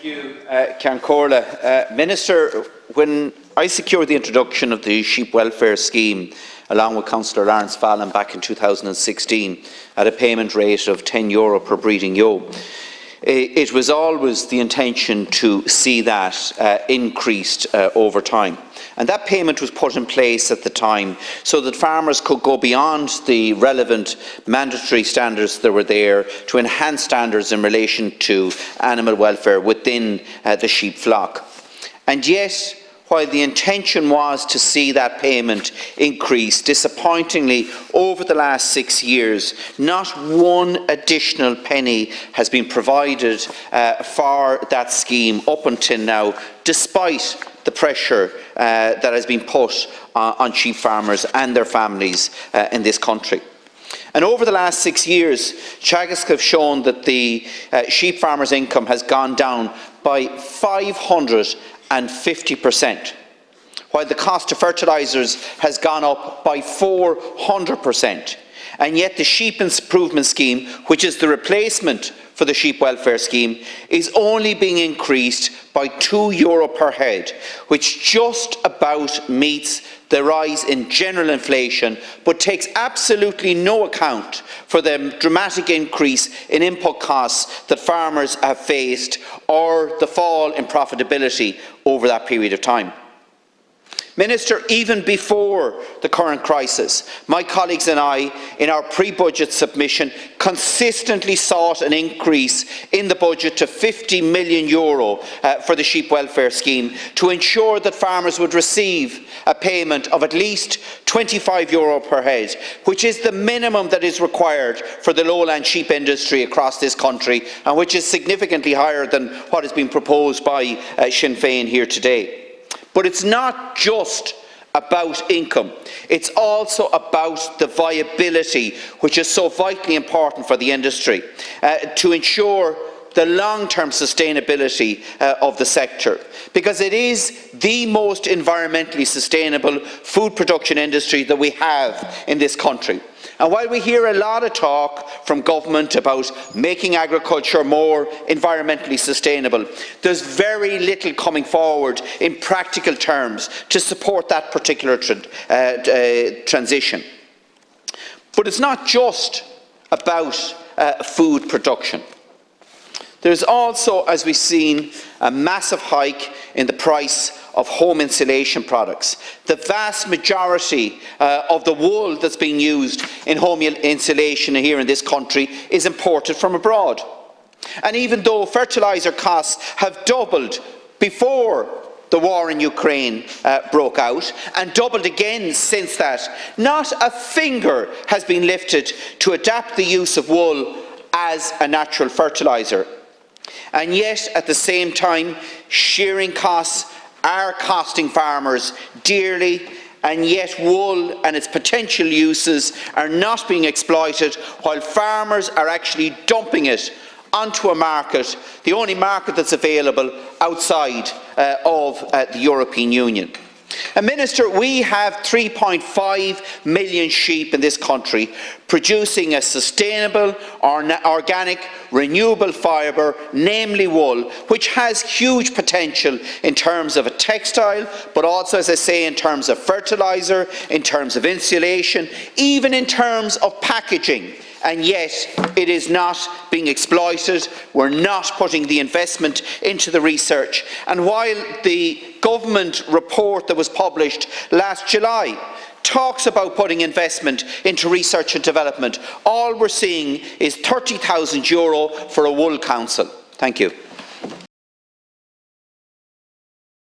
Ceann Comhairle. Minister, when I secured the introduction of the sheep welfare scheme along with Councillor Lawrence Fallon back in 2016 at a payment rate of €10 per breeding ewe, it was always the intention to see that increased over time. And that payment was put in place at the time so that farmers could go beyond the relevant mandatory standards that were there to enhance standards in relation to animal welfare within the sheep flock. And yet, while the intention was to see that payment increase, disappointingly, over the last 6 years, not one additional penny has been provided for that scheme up until now, despite the pressure that has been put on sheep farmers and their families in this country. And over the last 6 years, Teagasc have shown that the sheep farmers' income has gone down by 550%, while the cost of fertilisers has gone up by 400%. And yet the Sheep Improvement Scheme, which is the replacement for the sheep welfare scheme, is only being increased by €2 per head, which just about meets the rise in general inflation, but takes absolutely no account for the dramatic increase in input costs that farmers have faced or the fall in profitability over that period of time. Minister, even before the current crisis, my colleagues and I, in our pre-budget submission, consistently sought an increase in the budget to €50 million for the sheep welfare scheme to ensure that farmers would receive a payment of at least €25 per head, which is the minimum that is required for the lowland sheep industry across this country, and which is significantly higher than what has been proposed by Sinn Féin here today. But it's not just about income, it's also about the viability, which is so vitally important for the industry, to ensure the long-term sustainability of the sector, because it is the most environmentally sustainable food production industry that we have in this country. And while we hear a lot of talk from government about making agriculture more environmentally sustainable, there's very little coming forward in practical terms to support that particular transition. But it's not just about food production. There's also, as we've seen, a massive hike in the price of home insulation products. The vast majority of the wool that's being used in home insulation here in this country is imported from abroad. And even though fertiliser costs have doubled before the war in Ukraine broke out, and doubled again since that, not a finger has been lifted to adapt the use of wool as a natural fertiliser. And yet, at the same time, shearing costs are costing farmers dearly, and yet wool and its potential uses are not being exploited, while farmers are actually dumping it onto a market, the only market that's available outside of the European Union. And Minister, we have 3.5 million sheep in this country producing a sustainable, organic, renewable fibre, namely wool, which has huge potential in terms of a textile, but also, as I say, in terms of fertiliser, in terms of insulation, even in terms of packaging. And yet it is not being exploited. We're not putting the investment into the research. And while the government report that was published last July talks about putting investment into research and development, all we're seeing is €30,000 for a wool council. Thank you.